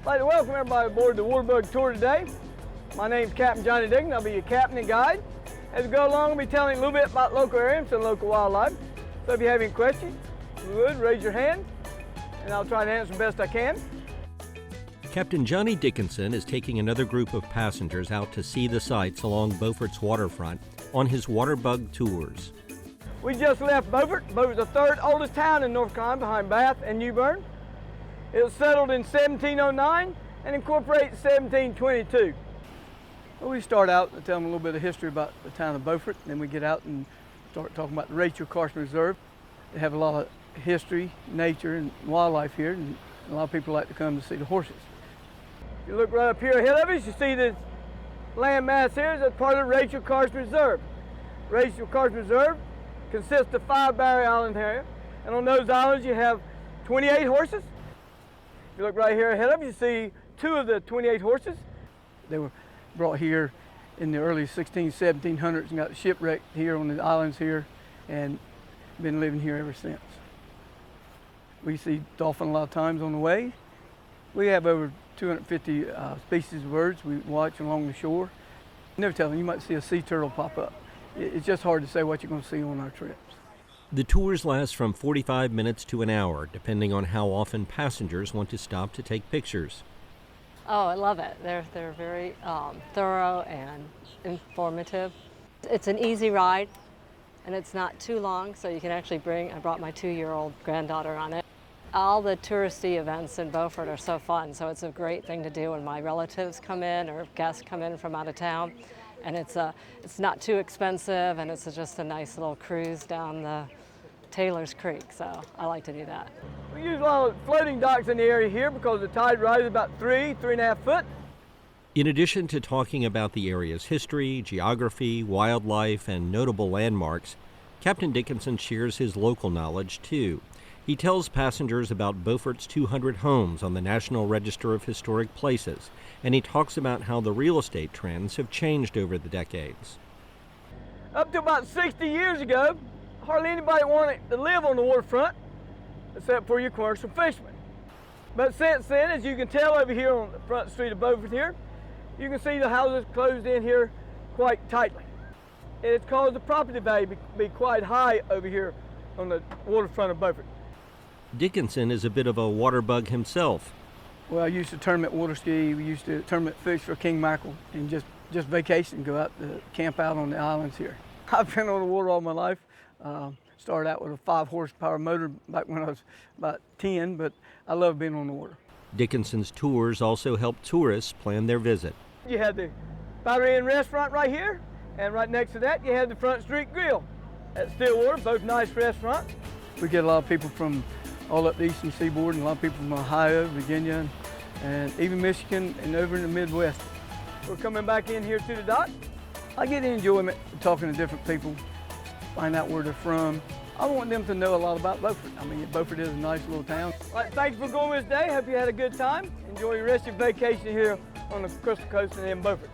I'd like to welcome everybody aboard the Waterbug Tour today. My name's Captain Johnny Dickinson. I'll be your captain and guide. As we go along, I'll be telling you a little bit about local areas and local wildlife. So if you have any questions, if you would, raise your hand, and I'll try to answer the best I can. Captain Johnny Dickinson is taking another group of passengers out to see the sights along Beaufort's waterfront on his Waterbug tours. We just left Beaufort. Beaufort's the third oldest town in North Carolina behind Bath and New Bern. It was settled in 1709 and incorporated in 1722. Well, we start out and tell them a little bit of history about the town of Beaufort, and then we get out and start talking about the Rachel Carson Reserve. They have a lot of history, nature, and wildlife here, and a lot of people like to come to see the horses. If you look right up here ahead of us, you see this land mass here is part of the Rachel Carson Reserve. Rachel Carson Reserve consists of 5 barrier islands here, and on those islands you have 28 horses. If you look right here ahead of you, see 2 of the 28 horses. They were brought here in the early 1700s and got shipwrecked here on the islands here and been living here ever since. We see dolphin a lot of times on the way. We have over 250 species of birds we watch along the shore. Never tell them, you might see a sea turtle pop up. It's just hard to say what you're going to see on our trips. The tours last from 45 minutes to an hour, depending on how often passengers want to stop to take pictures. Oh, I love it. They're very thorough and informative. It's an easy ride, and it's not too long, so you can actually I brought my 2-year-old granddaughter on it. All the touristy events in Beaufort are so fun, so it's a great thing to do when my relatives come in or guests come in from out of town. And it's not too expensive, and it's just a nice little cruise down the Taylor's Creek, so I like to do that. We use a lot of floating docks in the area here because the tide rises about 3.5 foot. In addition to talking about the area's history, geography, wildlife, and notable landmarks, Captain Dickinson shares his local knowledge too. He tells passengers about Beaufort's 200 homes on the National Register of Historic Places, and he talks about how the real estate trends have changed over the decades. Up to about 60 years ago, hardly anybody wanted to live on the waterfront except for your commercial fishermen. But since then, as you can tell over here on the front street of Beaufort here, you can see the houses closed in here quite tightly. And it's caused the property value to be quite high over here on the waterfront of Beaufort. Dickinson is a bit of a water bug himself. Well, I used to tournament water ski. We used to tournament fish for king mackerel and just vacation, go out to camp out on the islands here. I've been on the water all my life. Started out with a 5 horsepower motor back when I was about 10, but I love being on the water. Dickinson's tours also help tourists plan their visit. You had the Battery Inn restaurant right here, and right next to that you had the Front Street Grill at Stillwater, both nice restaurants. We get a lot of people from all up the eastern seaboard, and a lot of people from Ohio, Virginia, and even Michigan, and over in the Midwest. We're coming back in here to the dock. I get the enjoyment of talking to different people, find out where they're from. I want them to know a lot about Beaufort. I mean, Beaufort is a nice little town. All right, thanks for going with us today. Hope you had a good time. Enjoy the rest of your vacation here on the Crystal Coast and in Beaufort.